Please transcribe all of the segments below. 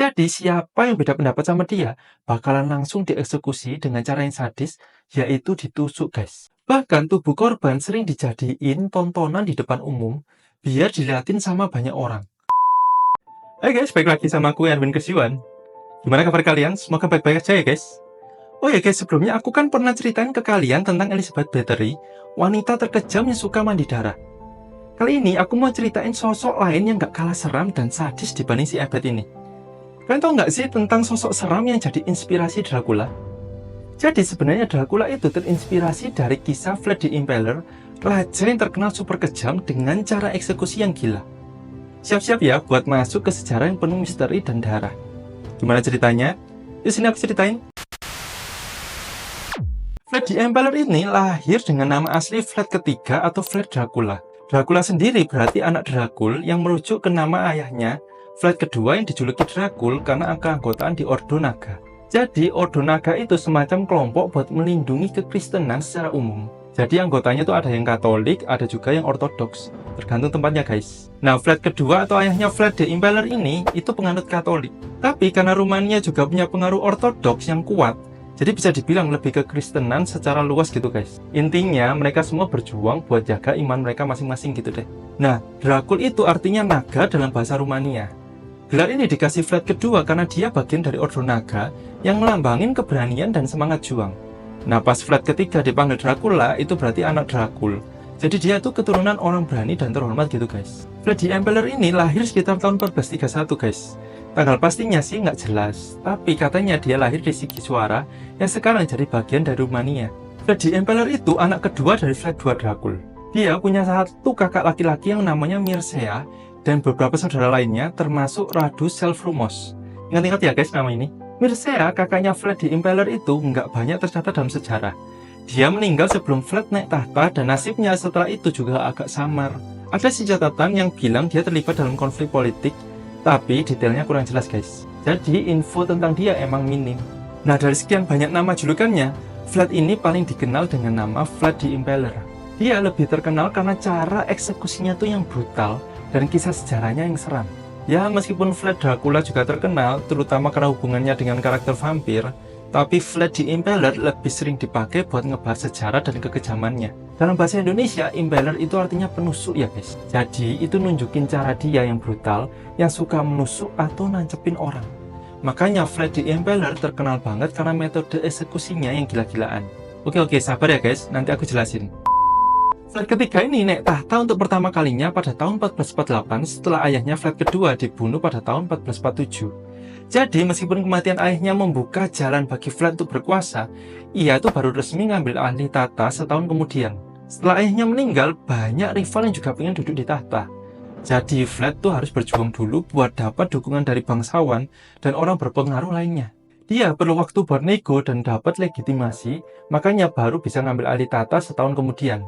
Jadi siapa yang beda pendapat sama dia, bakalan langsung dieksekusi dengan cara yang sadis, yaitu ditusuk guys. Bahkan tubuh korban sering dijadiin tontonan di depan umum, biar diliatin sama banyak orang. Hai guys, balik lagi sama aku Erwin Kesiwan. Gimana kabar kalian? Semoga baik-baik aja ya guys. Oh ya guys, sebelumnya aku kan pernah ceritain ke kalian tentang Elizabeth Bathory, wanita terkejam yang suka mandi darah. Kali ini aku mau ceritain sosok lain yang gak kalah seram dan sadis dibanding si Ebet ini. Kalian tau nggak sih tentang sosok seram yang jadi inspirasi Dracula? Jadi sebenarnya Dracula itu terinspirasi dari kisah Vlad the Impaler, raja yang terkenal super kejam dengan cara eksekusi yang gila. Siap-siap ya buat masuk ke sejarah yang penuh misteri dan darah. Gimana ceritanya? Di sini aku ceritain. Vlad the Impaler ini lahir dengan nama asli Vlad ketiga atau Vlad Dracula. Dracula sendiri berarti anak Dracul yang merujuk ke nama ayahnya, Vlad kedua yang dijuluki Dracul karena keanggotaan di Ordo Naga. Jadi Ordo Naga itu semacam kelompok buat melindungi kekristenan secara umum. Jadi anggotanya tuh ada yang Katolik, ada juga yang Ortodoks, tergantung tempatnya guys. Nah, Vlad kedua atau ayahnya Vlad the Impaler ini itu penganut Katolik. Tapi karena Rumania juga punya pengaruh Ortodoks yang kuat, jadi bisa dibilang lebih ke Kristenan secara luas gitu guys. Intinya mereka semua berjuang buat jaga iman mereka masing-masing gitu deh. Nah, Dracul itu artinya naga dalam bahasa Rumania. Gelar ini dikasih Vlad kedua karena dia bagian dari Ordo Naga yang melambangin keberanian dan semangat juang. Nah, pas Vlad ketiga dipanggil Dracula, itu berarti anak Dracul. Jadi dia tuh keturunan orang berani dan terhormat gitu guys. Vlad the Impaler ini lahir sekitar tahun 1431 guys. Tanggal pastinya sih nggak jelas, tapi katanya dia lahir di Sigisuara yang sekarang jadi bagian dari Rumania. Vlad the Impaler itu anak kedua dari Vlad II Dracul. Dia punya satu kakak laki-laki yang namanya Mircea dan beberapa saudara lainnya termasuk Radu Selvrumos. Ingat-ingat ya guys nama ini. Mircea, kakaknya Vlad the Impaler itu nggak banyak tercatat dalam sejarah. Dia meninggal sebelum Vlad naik tahta dan nasibnya setelah itu juga agak samar. Ada sih catatan yang bilang dia terlibat dalam konflik politik, tapi detailnya kurang jelas guys. Jadi info tentang dia emang minim. Nah, dari sekian banyak nama julukannya, Vlad ini paling dikenal dengan nama Vlad the Impaler. Dia lebih terkenal karena cara eksekusinya tuh yang brutal dan kisah sejarahnya yang seram. Ya, meskipun Vlad Dracula juga terkenal, terutama karena hubungannya dengan karakter vampir, tapi Vlad the Impaler lebih sering dipakai buat ngebahas sejarah dan kekejamannya. Dalam bahasa Indonesia, Impaler itu artinya penusuk ya guys. Jadi itu nunjukin cara dia yang brutal, yang suka menusuk atau nancepin orang. Makanya Vlad the Impaler terkenal banget karena metode eksekusinya yang gila-gilaan. Oke, sabar ya guys, nanti aku jelasin. Vlad ketiga ini naik tahta untuk pertama kalinya pada tahun 1448 setelah ayahnya Vlad kedua dibunuh pada tahun 1447. Jadi meskipun kematian ayahnya membuka jalan bagi Vlad untuk berkuasa, ia itu baru resmi ngambil alih tahta setahun kemudian. Setelah ayahnya meninggal, banyak rival yang juga pengen duduk di tahta. Jadi Vlad tuh harus berjuang dulu buat dapat dukungan dari bangsawan dan orang berpengaruh lainnya. Dia perlu waktu buat nego dan dapat legitimasi, makanya baru bisa ngambil alih tahta setahun kemudian.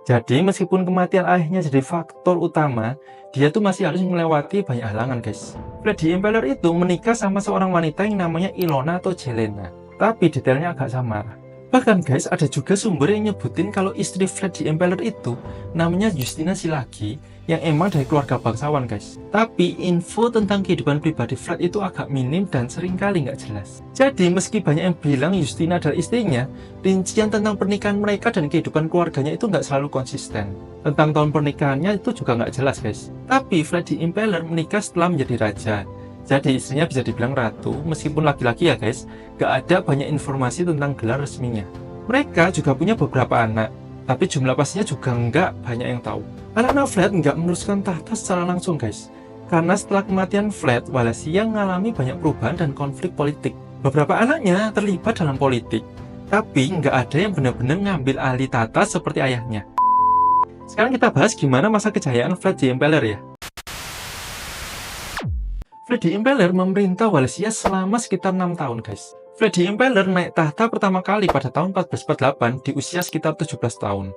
Jadi meskipun kematian ayahnya jadi faktor utama, dia tuh masih harus melewati banyak halangan guys. Vlad the Impaler itu menikah sama seorang wanita yang namanya Ilona atau Jelena, tapi detailnya agak samar. Bahkan guys, ada juga sumber yang nyebutin kalau istri Vlad the Impaler itu namanya Justina Silagi, yang emang dari keluarga bangsawan guys. Tapi info tentang kehidupan pribadi Vlad itu agak minim dan seringkali nggak jelas. Jadi meski banyak yang bilang Justina adalah istrinya, rincian tentang pernikahan mereka dan kehidupan keluarganya itu nggak selalu konsisten. Tentang tahun pernikahannya itu juga nggak jelas guys. Tapi Vlad the Impaler menikah setelah menjadi raja. Jadi istrinya bisa dibilang ratu, meskipun laki-laki ya guys, nggak ada banyak informasi tentang gelar resminya. Mereka juga punya beberapa anak, tapi jumlah pastinya juga nggak banyak yang tahu. Anak-anak Vlad nggak meneruskan tahta secara langsung guys, karena setelah kematian Vlad, Wallachia mengalami banyak perubahan dan konflik politik. Beberapa anaknya terlibat dalam politik, tapi nggak ada yang benar-benar ngambil alih tahta seperti ayahnya. Sekarang kita bahas gimana masa kejayaan Vlad the Impaler ya. Vlad the Impaler memerintah Wallachia selama sekitar 6 tahun guys. Vlad the Impaler naik tahta pertama kali pada tahun 1448 di usia sekitar 17 tahun.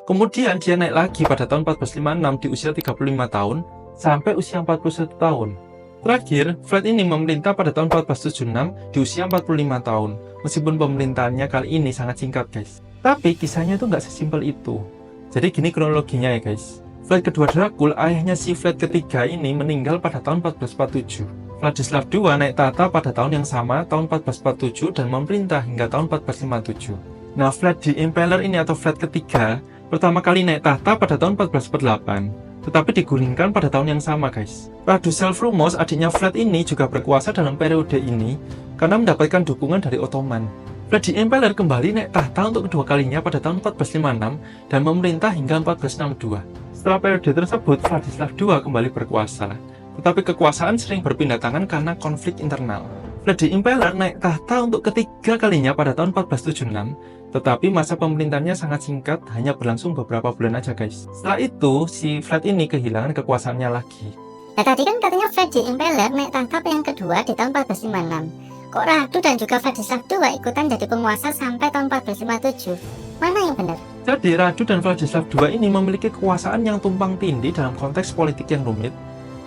Kemudian dia naik lagi pada tahun 1456 di usia 35 tahun sampai usia 41 tahun. Terakhir, Vlad ini memerintah pada tahun 1476 di usia 45 tahun. Meskipun pemerintahannya kali ini sangat singkat guys. Tapi kisahnya itu nggak sesimpel itu. Jadi gini kronologinya ya guys. Vlad kedua Dracul, ayahnya si Vlad ketiga ini meninggal pada tahun 1447. Vladislav II naik tahta pada tahun yang sama, tahun 1447, dan memerintah hingga tahun 1457. Nah, Vlad the Impaler ini atau Vlad ketiga pertama kali naik tahta pada tahun 1448, tetapi digulingkan pada tahun yang sama, guys. Radu Selvrumos, adiknya Vlad ini, juga berkuasa dalam periode ini karena mendapatkan dukungan dari Ottoman. Vlad the Impaler kembali naik tahta untuk kedua kalinya pada tahun 1456 dan memerintah hingga 1462. Setelah periode tersebut, Vladislav II kembali berkuasa, tetapi kekuasaan sering berpindah tangan karena konflik internal. Vlad the Impaler naik tahta untuk ketiga kalinya pada tahun 1476, tetapi masa pemerintahnya sangat singkat, hanya berlangsung beberapa bulan aja, guys. Setelah itu, si Vlad ini kehilangan kekuasaannya lagi. Nah, tadi kan katanya Vlad the Impaler naik tahta yang kedua di tahun 1456. Kok Radu dan juga Vladislav II ikutan jadi penguasa sampai tahun 1457? Mana yang benar? Jadi Radu dan Vladislav II ini memiliki kekuasaan yang tumpang tindih dalam konteks politik yang rumit.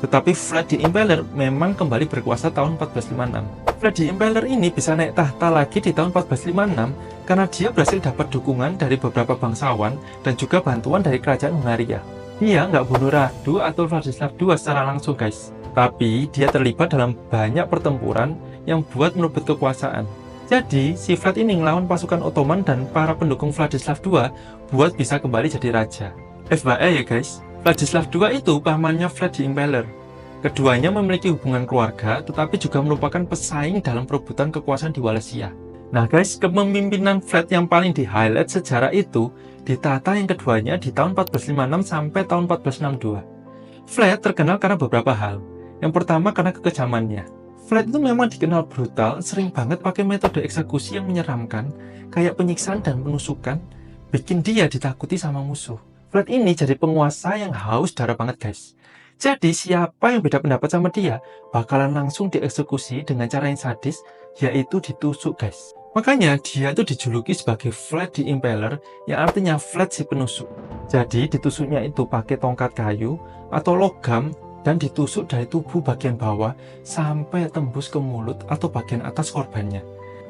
Tetapi Vlad the Impaler memang kembali berkuasa tahun 1456. Vlad the Impaler ini bisa naik tahta lagi di tahun 1456 karena dia berhasil dapat dukungan dari beberapa bangsawan dan juga bantuan dari kerajaan Hungaria. Dia nggak bunuh Radu atau Vladislav II secara langsung, guys. Tapi dia terlibat dalam banyak pertempuran yang buat merebut kekuasaan. Jadi, si Vlad ini ngelawan pasukan Ottoman dan para pendukung Vladislav II buat bisa kembali jadi raja. FYI ya guys, Vladislav II itu pamannya Vlad the Impaler. Keduanya memiliki hubungan keluarga, tetapi juga merupakan pesaing dalam perebutan kekuasaan di Wallachia. Nah guys, kepemimpinan Vlad yang paling di-highlight sejarah itu di tahta yang keduanya di tahun 1456 sampai tahun 1462. Vlad terkenal karena beberapa hal. Yang pertama karena kekejamannya. Vlad itu memang dikenal brutal, sering banget pakai metode eksekusi yang menyeramkan, kayak penyiksaan dan penusukan, bikin dia ditakuti sama musuh. Vlad ini jadi penguasa yang haus darah banget, guys. Jadi siapa yang beda pendapat sama dia, bakalan langsung dieksekusi dengan cara yang sadis, yaitu ditusuk, guys. Makanya dia itu dijuluki sebagai Vlad the Impaler, yang artinya Vlad si penusuk. Jadi ditusuknya itu pakai tongkat kayu atau logam, dan ditusuk dari tubuh bagian bawah sampai tembus ke mulut atau bagian atas korbannya.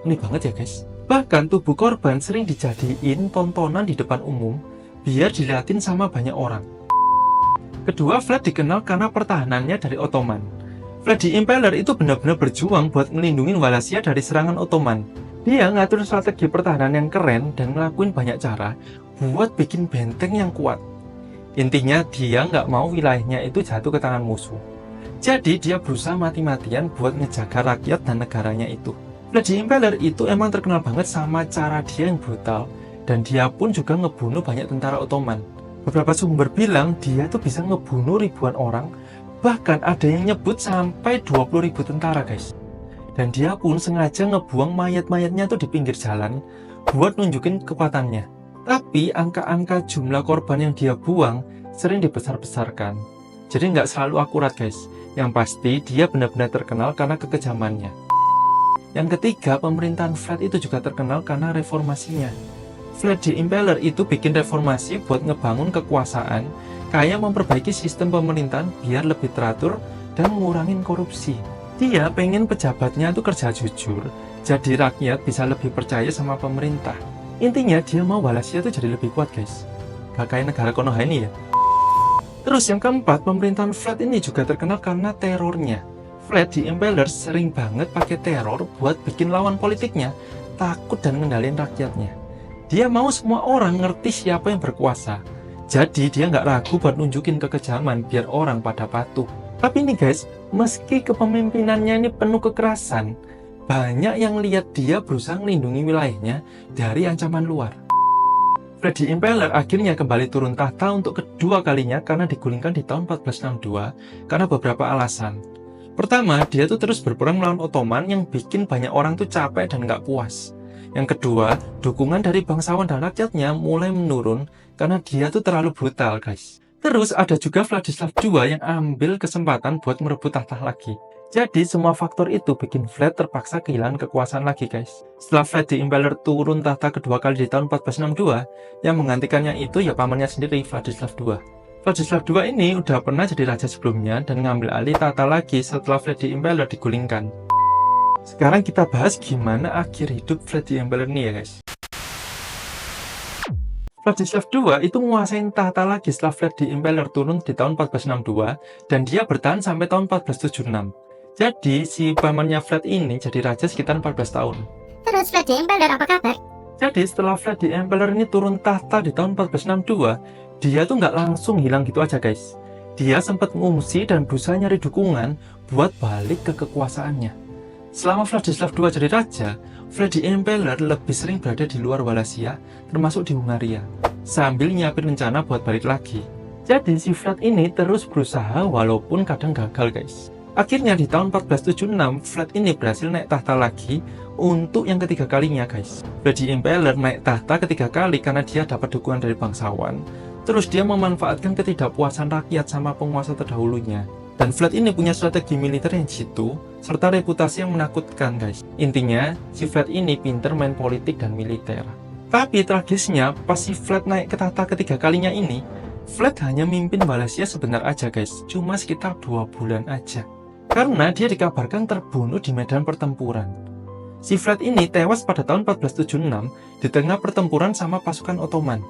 Ini banget ya guys. Bahkan tubuh korban sering dijadiin tontonan di depan umum biar dilihatin sama banyak orang. Kedua, Vlad dikenal karena pertahanannya dari Ottoman. Vlad the Impaler itu benar-benar berjuang buat ngelindungin Wallachia dari serangan Ottoman. Dia ngatur strategi pertahanan yang keren dan ngelakuin banyak cara buat bikin benteng yang kuat. Intinya dia nggak mau wilayahnya itu jatuh ke tangan musuh. Jadi dia berusaha mati-matian buat ngejaga rakyat dan negaranya itu. Vlad the Impaler itu emang terkenal banget sama cara dia yang brutal, dan dia pun juga ngebunuh banyak tentara Ottoman. Beberapa sumber bilang dia tuh bisa ngebunuh ribuan orang, bahkan ada yang nyebut sampai 20.000 tentara, guys. Dan dia pun sengaja ngebuang mayat-mayatnya tuh di pinggir jalan buat nunjukin kekuatannya. Tapi angka-angka jumlah korban yang dia buang sering dibesar-besarkan. Jadi nggak selalu akurat, guys. Yang pasti dia benar-benar terkenal karena kekejamannya. Yang ketiga, pemerintahan Vlad itu juga terkenal karena reformasinya. Vlad the Impaler itu bikin reformasi buat ngebangun kekuasaan, kayak memperbaiki sistem pemerintahan biar lebih teratur dan ngurangin korupsi. Dia pengen pejabatnya itu kerja jujur, jadi rakyat bisa lebih percaya sama pemerintah. Intinya dia mau Wallachia itu jadi lebih kuat, guys. Gak kayak negara Konoha ini ya. Terus yang keempat, pemerintahan Vlad ini juga terkenal karena terornya. Vlad the Impaler sering banget pakai teror buat bikin lawan politiknya takut dan ngendalin rakyatnya. Dia mau semua orang ngerti siapa yang berkuasa. Jadi dia nggak ragu buat nunjukin kekejaman biar orang pada patuh. Tapi nih guys, meski kepemimpinannya ini penuh kekerasan, banyak yang lihat dia berusaha melindungi wilayahnya dari ancaman luar. Vlad the Impaler akhirnya kembali turun tahta untuk kedua kalinya karena digulingkan di tahun 1462 karena beberapa alasan. Pertama, dia tuh terus berperang melawan Ottoman yang bikin banyak orang tuh capek dan nggak puas. Yang kedua, dukungan dari bangsawan dan rakyatnya mulai menurun karena dia tuh terlalu brutal, guys. Terus ada juga Vladislav II yang ambil kesempatan buat merebut tahta lagi. Jadi semua faktor itu bikin Vlad terpaksa kehilangan kekuasaan lagi, guys. Setelah Vlad the Impaler turun tahta kedua kali di tahun 1462, yang menggantikannya itu ya pamannya sendiri, Vladislav II. Vladislav II ini udah pernah jadi raja sebelumnya dan ngambil alih tahta lagi setelah Vlad the Impaler digulingkan. Sekarang kita bahas gimana akhir hidup Vlad the Impaler ini ya, guys. Vladislav II itu menguasain tahta lagi setelah Vlad the Impaler turun di tahun 1462 dan dia bertahan sampai tahun 1476. Jadi si pamannya Vlad ini jadi raja sekitar 14 tahun. Terus Vlad the Impaler apa kabar? Jadi setelah Vlad the Impaler ini turun tahta di tahun 1462, dia tuh nggak langsung hilang gitu aja guys. Dia sempat mengungsi dan berusaha nyari dukungan buat balik ke kekuasaannya. Selama Vladislav II jadi raja, Vlad the Impaler lebih sering berada di luar Wallachia, termasuk di Hungaria, sambil nyiapin rencana buat balik lagi. Jadi si Vlad ini terus berusaha walaupun kadang gagal guys. Akhirnya di tahun 1476, Vlad ini berhasil naik tahta lagi untuk yang ketiga kalinya guys. Vlad the Impaler naik tahta ketiga kali karena dia dapat dukungan dari bangsawan. Terus dia memanfaatkan ketidakpuasan rakyat sama penguasa terdahulunya. Dan Vlad ini punya strategi militer yang jitu, serta reputasi yang menakutkan guys. Intinya, si Vlad ini pinter main politik dan militer. Tapi tragisnya, pas si Vlad naik ke tahta ketiga kalinya ini, Vlad hanya mimpin Wallachia sebentar aja guys, cuma sekitar 2 bulan aja. Karena dia dikabarkan terbunuh di medan pertempuran. Si Vlad ini tewas pada tahun 1476 di tengah pertempuran sama pasukan Ottoman.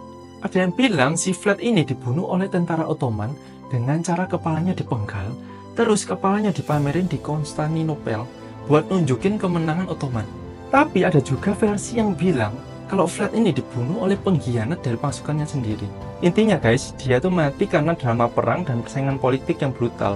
Ada yang bilang si Vlad ini dibunuh oleh tentara Ottoman dengan cara kepalanya dipenggal, terus kepalanya dipamerin di Konstantinopel buat nunjukin kemenangan Ottoman. Tapi ada juga versi yang bilang kalau Vlad ini dibunuh oleh pengkhianat dari pasukannya sendiri. Intinya guys, dia tuh mati karena drama perang dan persaingan politik yang brutal.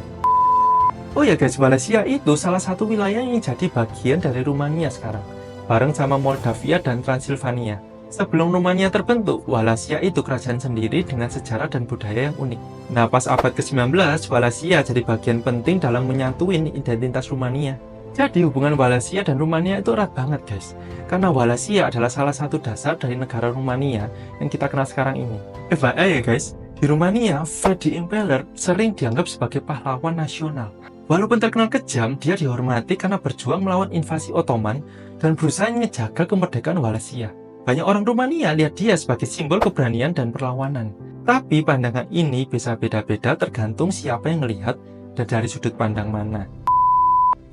Oh ya guys, Wallachia itu salah satu wilayah yang jadi bagian dari Rumania sekarang, bareng sama Moldavia dan Transilvania. Sebelum Rumania terbentuk, Wallachia itu kerajaan sendiri dengan sejarah dan budaya yang unik. Nah, pas abad ke-19, Wallachia jadi bagian penting dalam menyatuin identitas Rumania. Jadi hubungan Wallachia dan Rumania itu erat banget guys, karena Wallachia adalah salah satu dasar dari negara Rumania yang kita kenal sekarang ini. FYI ya guys, di Rumania, Vlad the Impaler sering dianggap sebagai pahlawan nasional. Walaupun terkenal kejam, dia dihormati karena berjuang melawan invasi Ottoman dan berusaha menjaga kemerdekaan Wallachia. Banyak orang Rumania lihat dia sebagai simbol keberanian dan perlawanan. Tapi pandangan ini bisa beda-beda tergantung siapa yang melihat dan dari sudut pandang mana.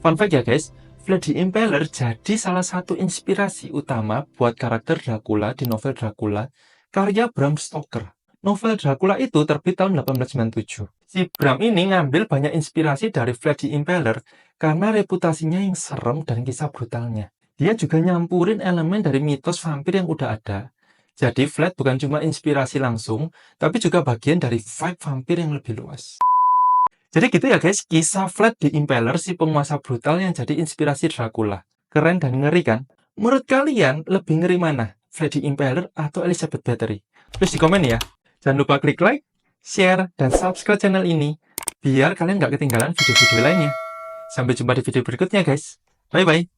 Fun fact ya guys, Vlad the Impaler jadi salah satu inspirasi utama buat karakter Dracula di novel Dracula karya Bram Stoker. Novel Dracula itu terbit tahun 1897. Si Bram ini ngambil banyak inspirasi dari Vlad the Impaler karena reputasinya yang serem dan kisah brutalnya. Dia juga nyampurin elemen dari mitos vampir yang udah ada. Jadi Vlad bukan cuma inspirasi langsung, tapi juga bagian dari vibe vampir yang lebih luas. Jadi gitu ya guys, kisah Vlad the Impaler, si penguasa brutal yang jadi inspirasi Dracula. Keren dan ngeri kan? Menurut kalian lebih ngeri mana? Vlad the Impaler atau Elizabeth Bathory? Terus di komen ya. Jangan lupa klik like, share, dan subscribe channel ini biar kalian nggak ketinggalan video-video lainnya. Sampai jumpa di video berikutnya guys. Bye-bye.